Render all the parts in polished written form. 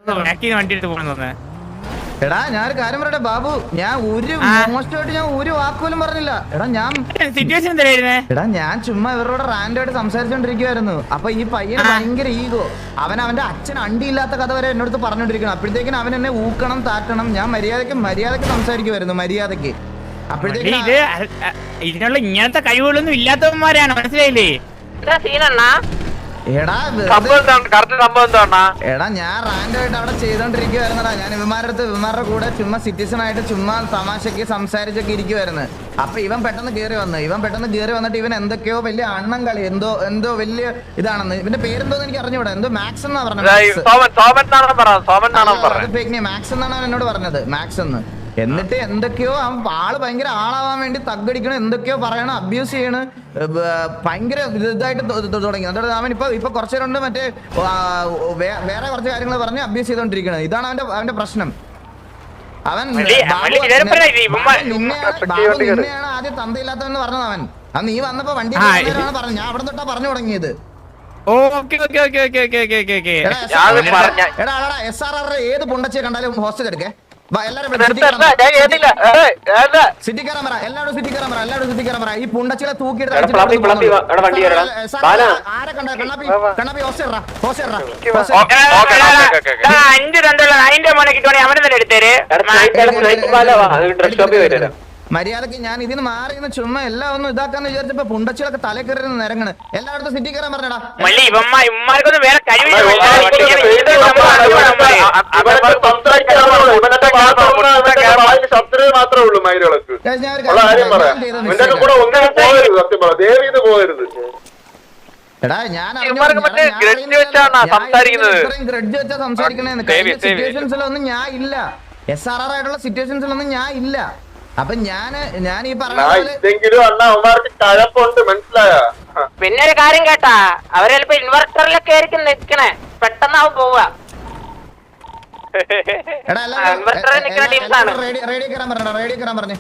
വണ്ടി എടുത്ത് പോകണമെന്ന്. എടാ ഞാനൊരു കാര്യം പറയട്ടെ ബാബു, ഞാൻ മോശമായിട്ട് ഞാൻ ഒരു വാക്കുപോലും പറഞ്ഞില്ല. എടാ സിറ്റുവേഷൻ എന്തായിരുന്നേ? എടാ ഞാൻ ചുമ്മാ ഇവരോട് റാൻഡായിട്ട് സംസാരിച്ചോണ്ടിരിക്കുവായിരുന്നു. അപ്പൊ ഈ പയ്യന് ഭയങ്കര ഈഗോ. അവന്റെ അച്ഛൻ അണ്ടിയില്ലാത്ത കഥ വരെ എന്നോട് പറഞ്ഞോണ്ടിരിക്കണം. അപ്പോഴത്തേക്കും അവൻ എന്നെ ഊക്കണം താറ്റണം. ഞാൻ മര്യാദക്ക് സംസാരിക്കുമായിരുന്നു, മര്യാദക്ക്. അപ്പോഴത്തേക്കും ഇതിനുള്ള ഇങ്ങനത്തെ കഴിവുകളൊന്നും ഇല്ലാത്തവന്മാരാണ്, മനസ്സിലായില്ലേ? എടാ ഞാൻ റാൻഡായിട്ട് അവിടെ ചെയ്തോണ്ടിരിക്കുവായിരുന്നടാ. ഞാൻ ഇവന്മാരുടെ കൂടെ ചുമ്മാ സിറ്റിസൺ ആയിട്ട് ചുമ്മാ തമാശക്ക് സംസാരിച്ചൊക്കെ ഇരിക്കുവായിരുന്നു. അപ്പൊ ഇവൻ പെട്ടെന്ന് കയറി വന്നിട്ട് ഇവൻ എന്തൊക്കെയോ വലിയ അണ്ണം കളി എന്തോ വലിയ ഇതാണെന്ന്. ഇവന്റെ പേരെന്തോന്ന് എനിക്ക് അറിഞ്ഞൂടാ. എന്തോ മാക്സ് എന്നാ പറഞ്ഞത്. മാക്സ് എന്നാണ് അവൻ എന്നോട് പറഞ്ഞത്, മാക്സ് എന്ന്. എന്നിട്ട് എന്തൊക്കെയോ ആള് ഭയങ്കര ആളാവാൻ വേണ്ടി തగ్గടിക്കണം, എന്തൊക്കെയോ പറയണം, അബ്യൂസ് ചെയ്യണം, ഭയങ്കര ഇതായിട്ട് തുടങ്ങി. എന്നിട്ട് അവൻ ഇപ്പൊ കുറച്ചു നേരം മറ്റേ വേറെ കുറച്ച് കാര്യങ്ങൾ പറഞ്ഞ് അബ്യൂസ് ചെയ്തോണ്ടിരിക്കണത്. ഇതാണ് അവന്റെ പ്രശ്നം. അവൻ നിന്നെയാണ് ആദ്യം തന്തയില്ലാത്തവെന്ന് പറഞ്ഞത് അവൻ. അത് നീ വന്നപ്പോ വണ്ടി പറഞ്ഞു. ഞാൻ അവിടെ തൊട്ടാ പറഞ്ഞു തുടങ്ങിയത്. എടാ SRR ഏത് പുണ്ടച്ചിയെ കണ്ടാലും ഹോസ്റ്റൽ എടുക്കേ. സിറ്റി കയറാൻ പറ, എല്ലാവരും സിറ്റി കയറാൻ പറ. ഈ പുണ്ടച്ചിലെ തൂക്കിയിട്ട് ആരെ കണ്ട കണ്ണാപ്പി മര്യാദക്ക് ഞാൻ ഇതിന് മാറി ചുമ്മാ എല്ലാം ഒന്നും ഇതാക്കാന്ന് വിചാരിച്ചപ്പോ പുണ്ടച്ചിലൊക്കെ തല കയറി നിരങ്ങണ്. എല്ലായിടത്തും സിറ്റി കയറാൻ പറഞ്ഞടാ. എടാ ഞാൻ സംസാരിക്കണേന്ന്. സിറ്റുവേഷൻസിലൊന്നും ഞാൻ ഇല്ല, SRR ആയിട്ടുള്ള സിറ്റുവേഷൻസിലൊന്നും ഞാൻ ഇല്ല. അപ്പൊ ഞാൻ ഈ പറഞ്ഞ പിന്നെ ഒരു കാര്യം കേട്ടാ, അവര് ചിലപ്പോ ഇൻവെർട്ടറിലൊക്കെ ആയിരിക്കും നിക്കണേ, പെട്ടെന്നാവും പോവാ. റേഡിയോ കയറാൻ പറഞ്ഞു.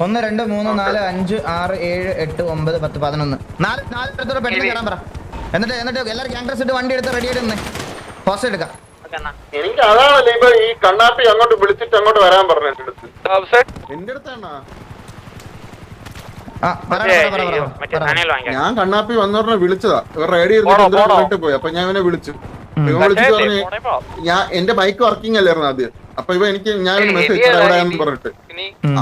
1 2 3 4 5 6 7 8 9 10 11 4 പെട്ടെന്ന് കയറാൻ പറ. എന്നിട്ട് എല്ലാവരും ഗ്യാങ്ടേഴ്സ് ഇട്ട് വണ്ടി എടുത്ത് റെഡി ആയിട്ട് നിന്ന് പോസ്റ്റ് എടുക്കാം. എനിക്ക് അതാണല്ലേ ഇപ്പൊ ഈ കണ്ണാപ്പി അങ്ങോട്ട് വിളിച്ചിട്ട് അങ്ങോട്ട് വരാൻ പറഞ്ഞു എന്റെ അടുത്താണോ? ഞാൻ കണ്ണാപ്പി വന്നോടനെ വിളിച്ചതാ. റേഡിയോ പോയി. അപ്പൊ ഞാൻ ഇവനെ വിളിച്ചു. ഇവൻ വിളിച്ചിട്ട് പറഞ്ഞു ഞാൻ എന്റെ ബൈക്ക് വർക്കിംഗ് അല്ലായിരുന്നു ആദ്യം. അപ്പൊ ഇവ എനിക്ക് ഞാനൊരു മെസ്സേജ് എവിടെയാന്ന് പറഞ്ഞിട്ട്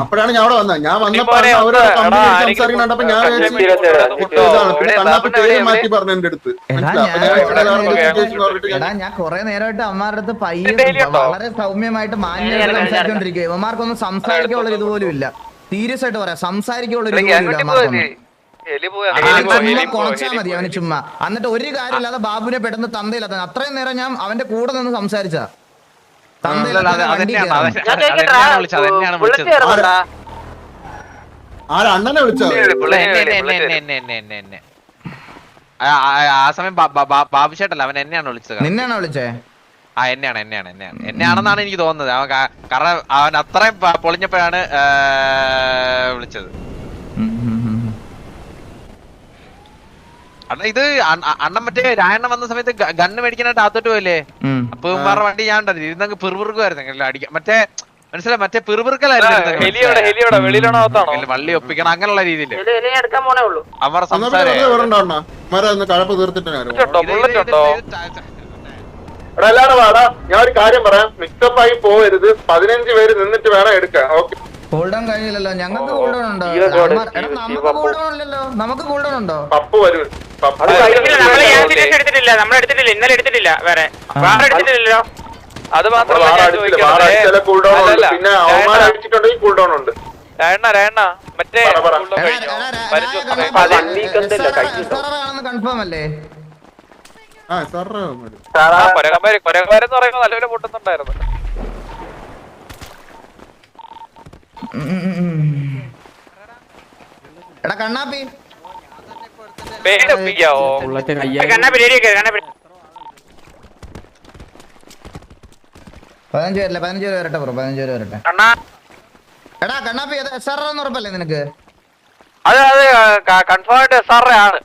അപ്പോഴാണ് ഞാൻ അവിടെ വന്നത്. ഞാൻ വന്നപ്പോ അവര് സംസാരിക്കണ്ടപ്പോ ഞാൻ കണ്ണാപ്പി പേര് മാറ്റി പറഞ്ഞു എന്റെ അടുത്ത്. ഞാൻ കൊറേ നേരമായിട്ട് അമ്മമാരുടെ അടുത്ത് പയ്യെ വളരെ സൗമ്യമായിട്ട് മാന്യമായിട്ട് സംസാരിച്ചോണ്ടിരിക്കുക. ഇവന്മാർക്കൊന്നും സംസാരിക്കാനുള്ള ഇതുപോലും ഇല്ല. സീരിയസ് ആയിട്ട് പറയാം, സംസാരിക്കാനുള്ള കൊണച്ചാ മതി അവന് ചുമ്മാ. എന്നിട്ട് ഒരു കാര്യമില്ലാതെ ബാബുവിനെ പെട്ടെന്ന് തന്തയില്ലാത്ത അത്രയും നേരം ഞാൻ അവന്റെ കൂടെ നിന്ന് സംസാരിച്ചാ. ആ സമയം ബാബുശേട്ടല്ല, അവൻ എന്നെയാണ് വിളിച്ചത്. നിന്നെയാണോ വിളിച്ചേ? ആ എന്നെയാണെന്നാണ് എനിക്ക് തോന്നുന്നത്. കാരണം അവൻ അത്രയും പൊളിഞ്ഞപ്പോഴാണ് വിളിച്ചത്. അണ്ണ ഇത് അണ്ണൻ മറ്റേ രായണ്ണ വന്ന സമയത്ത് ഗണ്ണ് മേടിക്കാനായിട്ട് ആത്തോട്ട് പോയല്ലേ? അപ്പൊ വേറെ വണ്ടി ഞാൻ ഉണ്ടല്ലോ ഇരുന്നങ്ങ് പിറുപിറുക്കുമായിരുന്നു അടിക്കാൻ. മറ്റേ മനസ്സിലായി, മറ്റേ പിറുപിറുക്കലായിരുന്നു, വള്ളി ഒപ്പിക്കണം അങ്ങനെയുള്ള രീതിയിൽ. അവർ ഞാൻ ഒരു കാര്യം പറയാം, മിക്സപ്പായി പോവരുത്. 15 പേര് നിന്നിട്ട് വേണം എടുക്കാൻ. Okay, cooldown കഴിഞ്ഞില്ലല്ലോ. ഞങ്ങൾക്ക് കൂൾഡൗൺ ഉണ്ടോ? നമുക്ക് കൂൾഡൗൺ ഇല്ലല്ലോ. നമുക്ക് കൂൾഡൗൺ ഉണ്ടോ? പപ്പു വരും. എടുത്തിട്ടില്ല, നമ്മളെടുത്തിട്ടില്ല, ഇന്നലെ എടുത്തിട്ടില്ല. വേറെ എടുത്തിട്ടില്ലല്ലോ. അത് മാത്രമല്ല പിന്നെ അവന്മാർ അടിച്ചിട്ടുണ്ടെങ്കിൽ കൂൾഡൗൺ ഉണ്ട്. മറ്റേ കൺഫേം അല്ലേ? കൊരകന്മാരെന്ന് പറയുമ്പോൾ നല്ലപോലെ പൊട്ടുന്നുണ്ടായിരുന്നു. എടാ കണ്ണാപ്പി കണ്ണാപ്പി 15 പേരല്ലേ? 15 പേര് വരട്ടെ ബ്രോ, 15 പേര് വരട്ടെ. എടാ കണ്ണാപ്പി SRR എന്ന് ഉറപ്പല്ലേ നിനക്ക്? കൺഫേം ആണ്.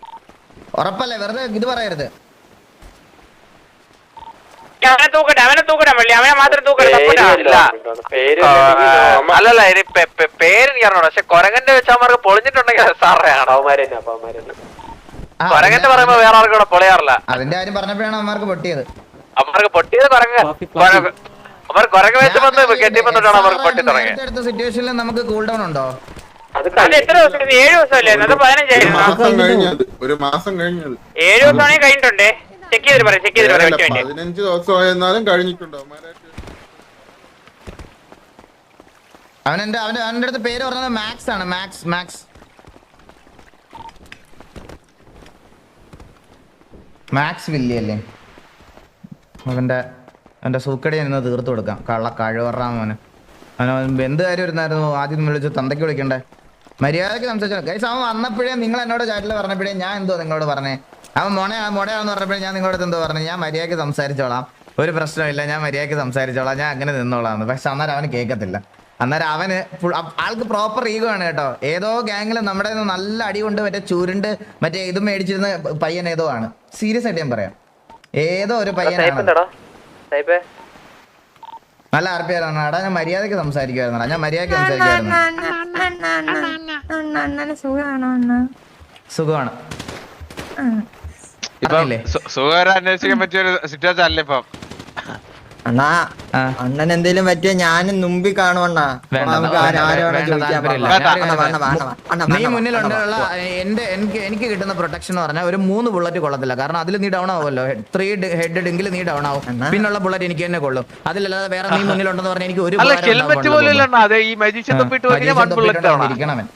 ഉറപ്പല്ലേ? വെറുതെ ഇത് പറയരുത്. അവനെ തൂക്കട്ടെ മള്ളി, അവനെ മാത്രം തൂക്കട്ടെ. അല്ലല്ല ഇനി പേര് എനിക്ക് അറിയണം, പക്ഷെ കൊരങ്ങന്റെ വെച്ച് അവന്മാർക്ക് പൊളിഞ്ഞിട്ടുണ്ടെങ്കിൽ സാറേ കൊരങ്ങന്റെ പറയുമ്പോ വേറെ ആർക്കും ഇവിടെ പൊളിയാറില്ല. അതിന്റെ കാര്യം പറഞ്ഞപ്പോഴാണ് അവന്മാർക്ക് പൊട്ടിയത്. അവർക്ക് പൊട്ടിയത് അവർ കൊരങ്ങ വെച്ച് വന്ന് കെട്ടിപ്പന്നിട്ടാണ് അവർക്ക് പൊട്ടി തുടങ്ങിയത്. അടുത്ത സിറ്റുവേഷനിൽ നമുക്ക് കൂൾ ഡൗൺ ഉണ്ടോ? അത് എത്ര ദിവസം? 7 ദിവസമല്ലേ? അത് 15 ഒരു മാസം കഴിഞ്ഞത് 7 ദിവസമാണെങ്കിൽ കഴിഞ്ഞിട്ടുണ്ടേ. ചെക്ക് ചെയ്തിട്ട് പറയാം, ചെക്ക് ചെയ്തിട്ട് പറയാം. 15 ദിവസമായിരുന്നാലും കഴിഞ്ഞിട്ടുണ്ടോ? അവന്റെ അടുത്ത് പേര് പറഞ്ഞത് മാക്സ് ആണ്. മാക്സ് വില്ലി അല്ലേ? അവന്റെ സൂക്കടി നിന്ന് തീർത്തു കൊടുക്കാം. കഴിവറാൻ മോന്. എന്ത് കാര്യം വരുന്നായിരുന്നു ആദ്യം വിളിച്ചു? തന്തയ്ക്ക് വിളിക്കണ്ടേ? മര്യാദക്ക് സംസാരിച്ചു ഗൈസ്. അവൻ വന്നപ്പോഴേ നിങ്ങൾ എന്നോട് ചാറ്റിൽ പറഞ്ഞപ്പോഴേ ഞാൻ എന്തോ നിങ്ങളോട് പറഞ്ഞേ? അവൻ മോടയാണെന്ന് പറഞ്ഞപ്പോഴേ ഞാൻ നിങ്ങളോട് എന്തോ പറഞ്ഞു? ഞാൻ മര്യാദക്ക് സംസാരിച്ചോളാം, ഒരു പ്രശ്നമില്ല, ഞാൻ മര്യാദക്ക് സംസാരിച്ചോളാം, ഞാൻ അങ്ങനെ നിന്നോളാം. പക്ഷെ അന്നേരം അവന് കേൾക്കത്തില്ല. അന്നേരം അവന് ആൾക്ക് പ്രോപ്പർ ഈഗോ ആണ് കേട്ടോ. ഏതോ ഗാങ്ങിൽ നമ്മുടെ നല്ല അടി കൊണ്ട് മറ്റേ ചുരുണ്ട് മറ്റേ ഇത് മേടിച്ചിരുന്ന പയ്യൻ ഏതോ ആണ്. സീരിയസ് ആയിട്ട് ഞാൻ പറയാം, ഏതോ ഒരു പയ്യനാണ്. നല്ല ആർപ്പിയാലാണ്. എടാ ഞാൻ മര്യാദക്ക് സംസാരിക്കുവായിരുന്നു. സുഖമാണ്. അന്വേഷിക്കാൻ പറ്റിയ ഒരു സിറ്റുവേഷൻ അല്ലേ ഇപ്പം? അണ്ണാ അണ്ണൻ എന്തേലും പറ്റിയ ഞാനും മുമ്പിൽ കാണുവണ്ണാ. നീ മുന്നിലുണ്ടുള്ള എനിക്ക് കിട്ടുന്ന പ്രൊട്ടക്ഷൻ എന്ന് പറഞ്ഞാൽ ഒരു 3 ബുള്ളറ്റ് കൊള്ളത്തില്ല. കാരണം അതിൽ നീ ഡൗൺ ആവുമല്ലോ. 3 ഹെഡ് എങ്കിൽ നീ ഡൗൺ ആവും. പിന്നുള്ള ബുള്ളറ്റ് എനിക്ക് തന്നെ കൊള്ളും. അതിലല്ലാതെ വേറെ നീ മുന്നിലുണ്ടെന്ന് പറഞ്ഞാൽ എനിക്ക് ഒരു ഇരിക്കണവൻ.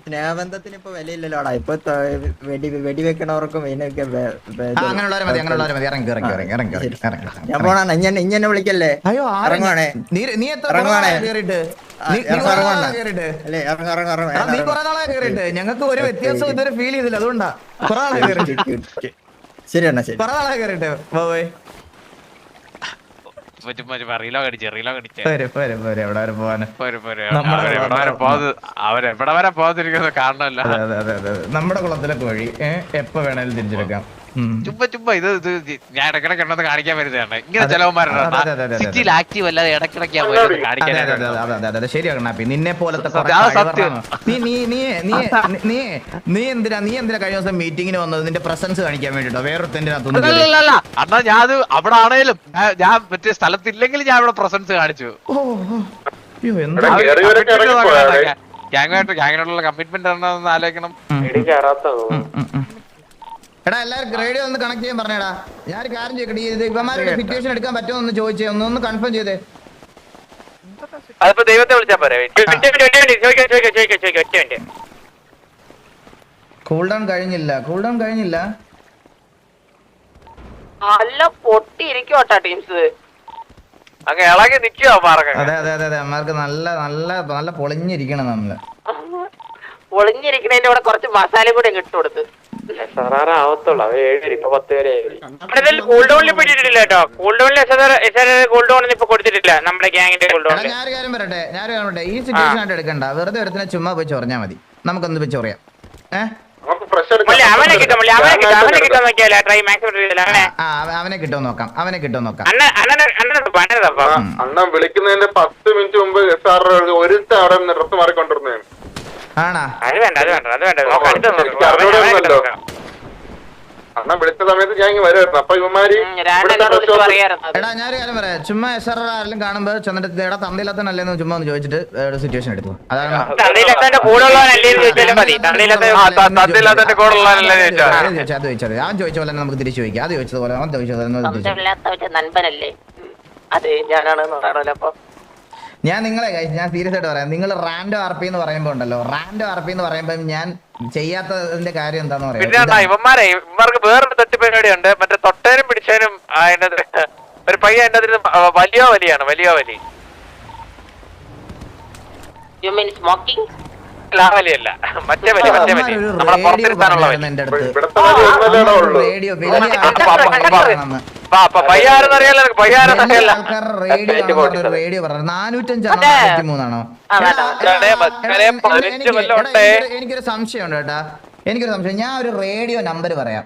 സ്നേഹബന്ധത്തിന് ഇപ്പൊ വിലയില്ലല്ലോടാ. ഇപ്പൊ വെടിവെക്കണവർക്കും ഇതിനൊക്കെ ഞാൻ പോണാണ്. ഇങ്ങനെ വിളിക്കല്ലേ? ഇറങ്ങുവാണേ. ഞങ്ങൾക്ക് ഒരു വ്യത്യാസം ഇതുവരെ ഫീൽ ചെയ്തില്ല. അതുകൊണ്ടാ ശരിയാണ്. ശരി കേറിട്ട് പോയി. അവരെവിടെ വരെ പോകാതിരിക്കുന്നത് കാരണമല്ല. നമ്മുടെ കുളത്തിലെ കോഴി എപ്പോ വേണേലും തിരിച്ചെടുക്കാം. ചുമ്മാ ഇത് ഞാൻ ഇടക്കിടക്ക് ഉണ്ടെന്ന് കാണിക്കാൻ വരുന്നതാണ്. ഇങ്ങനെ ചിലവന്മാരുണ്ട് ആക്റ്റീവ് അല്ലാതെ ഇടക്കിടക്ക് ശരിയാ. നിന്നെ പോലത്തെ നീ എന്തിനാ കഴിഞ്ഞ ദിവസം മീറ്റിങ്ങിന് വന്നത്? നിന്റെ പ്രസൻസ് കാണിക്കാൻ വേണ്ടിട്ടോ? വേറൊരുത്തതിനകത്തൊന്നും അണ്ണാ ഞാൻ അത് അവിടെ ആണേലും ഞാൻ മറ്റേ സ്ഥലത്തില്ലെങ്കിൽ ഞാൻ ഇവിടെ പ്രസൻസ് കാണിച്ചു. ഗ്യാങ്ങിനോടുള്ള കമ്മിറ്റ്മെന്റ് ആണെന്ന് ആലോചിക്കണം. എടാ എല്ലാവരും റേഡിയോ ഒന്ന് കണക്ട് ചെയ്യാൻ പറഞ്ഞേടാ. ഞാൻ ഒരു കാര്യം ചോദിക്കട്ടെ, ഇവന്മാരുടെ സിറ്റുവേഷൻ എടുക്കാൻ പറ്റുമോ ഒന്ന് ചോദിച്ചേ, ഒന്ന് കൺഫേം ചെയ്തേ. അതിപ്പോ ദൈവത്തെ വിളിച്ചാ പോരെ? കൂൾ ഡൗൺ കഴിഞ്ഞില്ല. നല്ല പൊട്ടിയിരിക്കോട്ടാ ടീംസ്. അങ്ങ് ഇളകി നിക്കോ? അതെ അമ്മമാർക്ക് നല്ല പൊളിഞ്ഞിരിക്കണം. നമ്മള് പൊളിഞ്ഞിരിക്കണതിന്റെ കൂടെ കുറച്ച് മസാല കൂടെ ഇട്ട് കൊടുത്ത് കൂൾ ഡൗണിൽ പിടിച്ചിട്ടില്ല കേട്ടോ. കൂൾ ഡൗണിൽ ഇപ്പൊ കൊടുത്തിട്ടില്ല നമ്മുടെ ഗ്യാങ്ങിന്റെ കൂൾ ഡൗൺ. ഞാനൊരു കാര്യം പറയട്ടെ, ഈ സിറ്റുവേഷൻ ആയിട്ട് എടുക്കണ്ട. വെറുതെ ഒരുത്തിനെ ചുമ്മാ പോയി ചൊറിഞ്ഞാൽ മതി. നമുക്കൊന്ന് പോയി ചൊറിയാം. അവനെ കിട്ടും ട്രൈ മാക്സിമം നോക്കാം. അണ്ണൻ വിളിക്കുന്നതിന്റെ 10 മിനിറ്റ് മുമ്പ് ഒരു ഡ്രസ് മാറിക്കൊണ്ടിരുന്നതാണ്. ആണാ? അത് വേണ്ട. അണ്ണൻ വിളിച്ച സമയത്ത് ഞാൻ വരുമായിരുന്നു. അപ്പൊ ഇവന്മാര് എടാ ഞാനൊരു കാര്യം പറയാം. ചുമ്മാ SR ആരെങ്കിലും കാണുമ്പോ ചെന്നിട്ട് എടാ തന്തയില്ലാത്തനല്ലേന്ന് ചുമ്മാ ഒന്ന് ചോദിച്ചിട്ട് സിറ്റുവേഷൻ എടുത്തു. അതാണ് അത് ചോദിച്ചത്. അവൻ ചോദിച്ച പോലെ നമുക്ക് തിരിച്ചു ചോദിക്കാം. അത് ചോദിച്ചതുപോലെ അവൻ ചോദിച്ചത് നൻപനല്ലേ അത് ഞാനാണെന്ന് പറയണല്ലോ. അപ്പൊ ഞാൻ സീരിയസ് ആയിട്ട് പറയാം. നിങ്ങൾ റാൻഡോ RP എന്ന് പറയുമ്പോ ഉണ്ടല്ലോ, റാൻഡോ RP എന്ന് പറയുമ്പോ ഞാൻ ചെയ്യാത്തതിന്റെ കാര്യം എന്താന്ന് പറയാം. ഇവർക്ക് വേറൊരു തട്ടിപ്പരിപാടി ഉണ്ട്. മറ്റേ തൊട്ടേനും പിടിച്ചതിനും ഒരു പയ്യ എന്റെ വലിയ വലി യു മീൻ സ്മോക്കിംഗ്? വലിയല്ല, മറ്റേ വലി നമ്മളെ പുറത്തിരുത്താനുള്ള റേഡിയോ റേഡിയോ പറഞ്ഞു 405 എനിക്കൊരു സംശയം ഉണ്ട് കേട്ടാ. ഞാൻ ഒരു റേഡിയോ നമ്പർ പറയാം.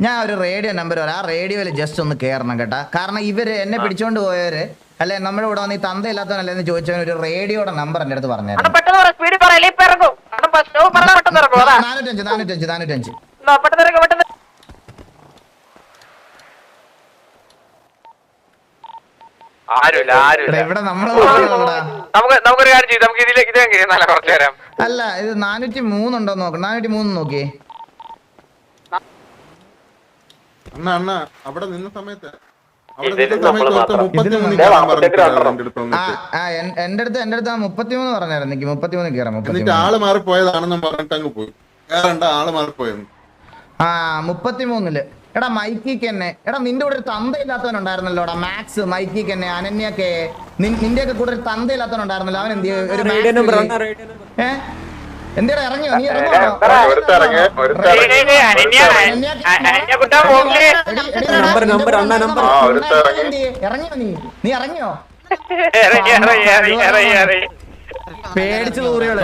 ഞാൻ ഒരു റേഡിയോ നമ്പർ പറയാം, ആ റേഡിയോയിൽ ജസ്റ്റ് ഒന്ന് കയറണം കേട്ടാ. കാരണം ഇവര് എന്നെ പിടിച്ചോണ്ട് പോയവര് അല്ലെ നമ്മുടെ കൂടെ വന്ന് ഈ തന്തയില്ലാത്തവനല്ലേ എന്ന് ചോദിച്ചവൻ ഒരു റേഡിയോയുടെ നമ്പർ എന്റെ അടുത്ത് പറഞ്ഞു. പെട്ടെന്ന് സ്പീഡിൽ പറയല്ലേ, ഇപ്പൊ ഇറങ്ങും. പെട്ടെന്ന് ഇറങ്ങും. അതാ 405. പെട്ടെന്ന് ഇറങ്ങും, പെട്ടെന്ന്. ആരുമില്ല ഇവിടെ നമ്മള് നമുക്കൊരു കാര്യം ചെയ്യും, നമുക്ക് ഇതിലേക്ക് നല്ല കുറച്ചു തരാം. അല്ല ഇത് 403 ഉണ്ടോ നോക്കണം. 403 നോക്കിയേ. അണ്ണ അവിടെ നിന്ന സമയത്ത് എന്റെ അടുത്ത് 33 പറഞ്ഞായിരുന്നു. എനിക്ക് 33 കയറാം. എന്നിട്ട് ആള് മാറിപ്പോയതാണെന്നും പറഞ്ഞിട്ട് അങ്ങ് പോയി. ആള് മാറിപ്പോയെന്ന്. 33 എടാ മൈക്കിക്ക് തന്നെ. എടാ നിന്റെ കൂടെ ഒരു തന്തയില്ലാത്തവൻ ഉണ്ടായിരുന്നല്ലോടാ, മാക്സ്. മൈക്കിക്ക് തന്നെ, അനന്യൊക്കെ നിന്റെ ഒക്കെ കൂടെ ഒരു തന്തയില്ലാത്തവൻ ഉണ്ടായിരുന്നല്ലോ. അവൻ എന്ത് എന്തിനാ ഇറങ്ങിയോ? നീ ഇറങ്ങിയോ? നീ ഇറങ്ങിയോ? പേടിച്ചു തൂറിയോള്,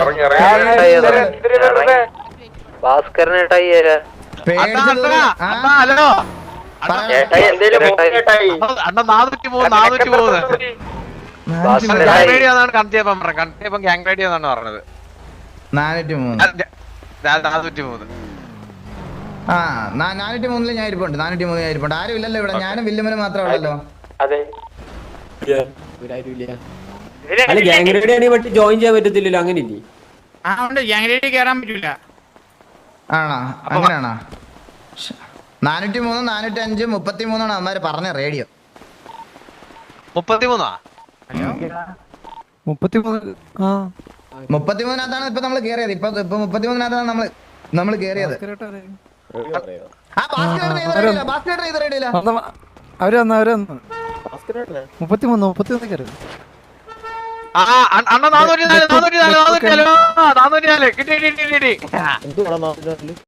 ഭാസ്കരനേട്ടായി ഹലോ അണ്ണ 403 ഗ്യാങ് റേഡിയോ എന്നാണ് പറഞ്ഞത്. 403 403 403 ഞാൻ ഇരിപ്പുണ്ട്. 403 ഞാൻ ഇരിപ്പുണ്ട്. ആരും ഇല്ലല്ലോ ഇവിടെ, ഞാനും വില്ലുമനും മാത്രമേ ഉള്ളല്ലോ. അല്ല ഗ്യാങ് റേഡിയോ ആണെങ്കിൽ മറ്റേ ജോയിൻ ചെയ്യാൻ പറ്റത്തില്ലല്ലോ, അങ്ങനെ ഇല്ലേ? കയറാൻ പറ്റൂല. ആണോ? അങ്ങനെയാണോ? 403 405 33 അവന്മാര് പറഞ്ഞ റേഡിയോ. 33-ാണ് ഇപ്പൊ നമ്മള് കേറിയത്. ഇപ്പൊ 33-ാണ് നമ്മള് കേറിയത്. അവര് വന്നു 33 കയറി. അണ്ണ 404 കിട്ടി